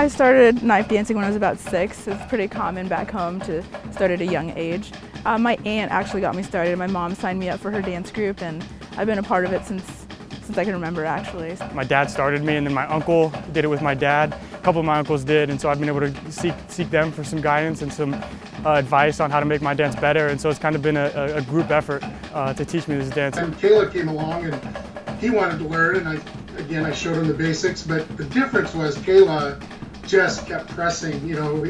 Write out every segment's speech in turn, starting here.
I started knife dancing when I was about 6. It's pretty common back home to start at a young age. My aunt actually got me started. My mom signed me up for her dance group, and I've been a part of it since I can remember, actually. My dad started me, and then my uncle did it with my dad. A couple of my uncles did, and so I've been able to seek them for some guidance and some advice on how to make my dance better. And so it's kind of been a group effort to teach me this dance. And Keila came along, and he wanted to learn, and I showed him the basics. But the difference was Keila just kept pressing. You know,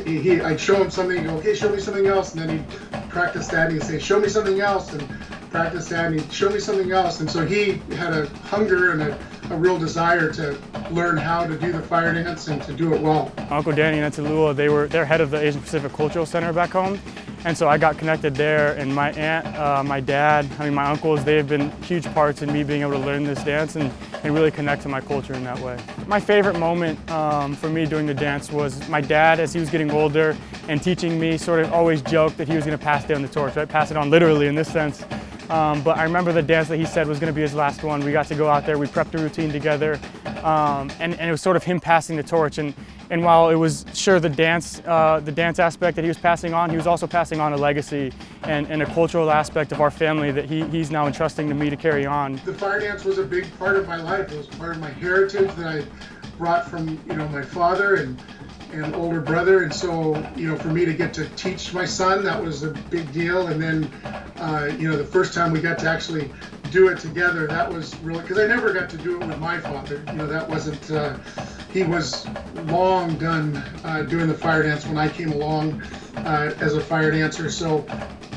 I'd show him something, he'd go, okay, show me something else, and then he'd practice that, and he'd say, show me something else, and practice that, and he'd show me something else. And so he had a hunger and a real desire to learn how to do the fire dance and to do it well. Uncle Danny and Auntie Lua, they're head of the Asian Pacific Cultural Center back home. And so I got connected there, and my aunt, my dad, my uncles, they've been huge parts in me being able to learn this dance and really connect to my culture in that way. My favorite moment for me doing the dance was my dad, as he was getting older and teaching me, sort of always joked that he was going to pass down the torch, right? Pass it on literally in this sense. But I remember the dance that he said was going to be his last one. We got to go out there, we prepped a routine together, and it was sort of him passing the torch. And while it was sure the dance aspect that he was passing on, he was also passing on a legacy and a cultural aspect of our family that he's now entrusting to me to carry on. The fire dance was a big part of my life. It was part of my heritage that I brought from my father and older brother, and so for me to get to teach my son, that was a big deal. And then the first time we got to actually do it together, that was really, because I never got to do it with my father. That wasn't, he was long done doing the fire dance when I came along as a fire dancer. So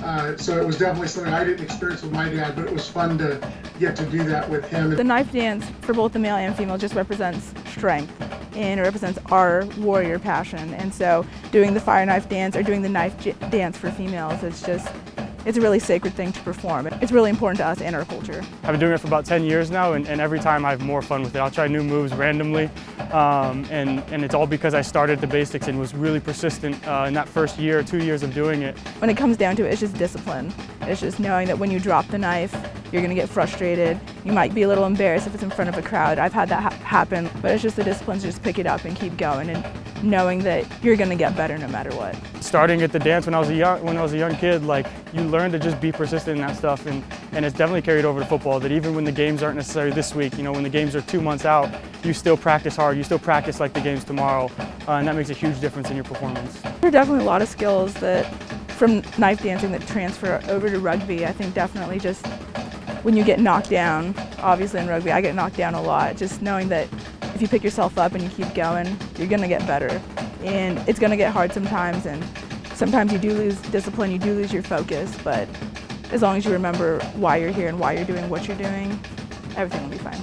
it was definitely something I didn't experience with my dad, but it was fun to get to do that with him. The knife dance for both the male and female just represents strength, and it represents our warrior passion. And so doing the fire knife dance or doing the knife dance for females, it's a really sacred thing to perform. It's really important to us and our culture. I've been doing it for about 10 years now, and every time I have more fun with it. I'll try new moves randomly, and it's all because I started the basics and was really persistent in that first year or 2 years of doing it. When it comes down to it, it's just discipline. It's just knowing that when you drop the knife, you're going to get frustrated. You might be a little embarrassed if it's in front of a crowd. I've had that happen, but it's just the discipline to just pick it up and keep going, and knowing that you're going to get better no matter what. Starting at the dance when I was a young kid, you learn to just be persistent in that stuff, and it's definitely carried over to football. That even when the games aren't necessarily this week, when the games are 2 months out, you still practice hard. You still practice like the game's tomorrow, and that makes a huge difference in your performance. There are definitely a lot of skills that from knife dancing that transfer over to rugby. I think definitely just when you get knocked down, obviously in rugby I get knocked down a lot, just knowing that if you pick yourself up and you keep going, you're going to get better. And it's going to get hard sometimes, and sometimes you do lose discipline, you do lose your focus, but as long as you remember why you're here and why you're doing what you're doing, everything will be fine.